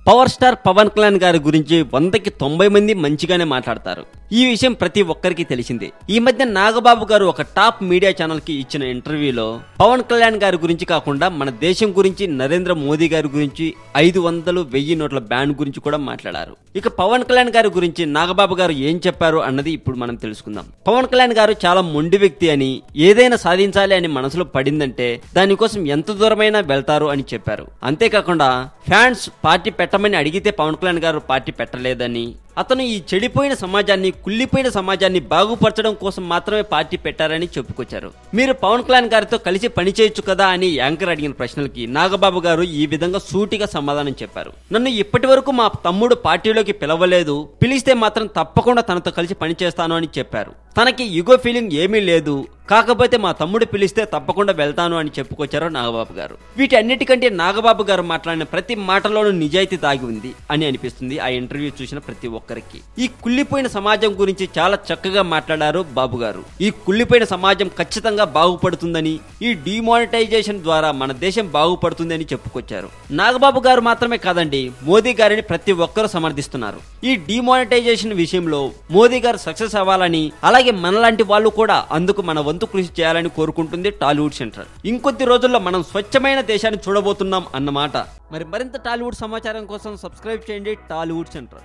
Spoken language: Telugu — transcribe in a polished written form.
పవర్ స్టార్ పవన్ కళ్యాణ్ గారి గురించి 100కి 90 మంది మంచిగానే మాట్లాడతారు. ఈ విషయం ప్రతి ఒక్కరికి తెలిసిందే. ఈ మధ్య నాగబాబు గారు ఒక టాప్ మీడియా ఛానల్ కి ఇచ్చిన ఇంటర్వ్యూలో పవన్ కళ్యాణ్ గారి గురించి కాకుండా మన దేశం గురించి, నరేంద్ర మోదీ గారి గురించి, 500,000 నోట్ల బ్యాన్ గురించి కూడా మాట్లాడారు. ఇక పవన్ కళ్యాణ్ గారి గురించి నాగబాబు గారు ఏం చెప్పారు అన్నది ఇప్పుడు మనం తెలుసుకుందాం. పవన్ కళ్యాణ్ గారు చాలా మొండి వ్యక్తి అని, ఏదైనా సాధించాలి అని మనసులో పడిందంటే దానికోసం ఎంత దూరమైనా వెళ్తారు అని చెప్పారు. అంతేకాకుండా ఫ్యాన్స్ పార్టీ పెట్టమని అడిగితే పవన్ కళ్యాణ్ గారు పార్టీ పెట్టలేదని, అతను ఈ చెడిపోయిన సమాజాన్ని, కుళ్ళిపోయిన సమాజాన్ని బాగుపరచడం కోసం మాత్రమే పార్టీ పెట్టారని చెప్పుకొచ్చారు. మీరు పవన్ కళ్యాణ్ గారితో కలిసి పనిచేయొచ్చు కదా అని యాంకర్ అడిగిన ప్రశ్నలకి నాగబాబు గారు ఈ విధంగా సూటిగా సమాధానం చెప్పారు. నన్ను ఇప్పటి వరకు మా తమ్ముడు పార్టీలోకి పిలవలేదు, పిలిస్తే మాత్రం తప్పకుండా తనతో కలిసి పనిచేస్తాను అని చెప్పారు. తనకి ఈగో ఫీలింగ్ ఏమీ లేదు, కాకపోతే మా తమ్ముడు పిలిస్తే తప్పకుండా వెళ్తాను అని చెప్పుకొచ్చారు నాగబాబు గారు. వీటన్నిటికంటే నాగబాబు గారు మాట్లాడిన ప్రతి మాటలోనూ నిజాయితీ దాగి ఉంది అని అనిపిస్తుంది ఆ ఇంటర్వ్యూ చూసిన ప్రతి ఒక్కరికి. ఈ కుళ్ళిపోయిన సమాజం గురించి చాలా చక్కగా మాట్లాడారు బాబు గారు. ఈ కుళ్ళిపోయిన సమాజం ఖచ్చితంగా బాగుపడుతుందని, ఈ డిమానిటైజేషన్ ద్వారా మన దేశం బాగుపడుతుంది అని చెప్పుకొచ్చారు. నాగబాబు గారు మాత్రమే కాదండి, మోదీ గారిని ప్రతి ఒక్కరూ సమర్థిస్తున్నారు. ఈ డిమానిటైజేషన్ విషయంలో మోదీ గారు సక్సెస్ అవ్వాలని, అలాగే మనలాంటి వాళ్ళు కూడా అందుకు మన వంతు కృషి చేయాలని కోరుకుంటుంది టాలీవుడ్ సెంటర్. ఇంకొద్ది రోజుల్లో మనం స్వచ్ఛమైన దేశాన్ని చూడబోతున్నాం అన్నమాట. మరింత టాలీవుడ్ సమాచారం కోసం సబ్స్క్రైబ్ చేయండి టాలీవుడ్ సెంటర్.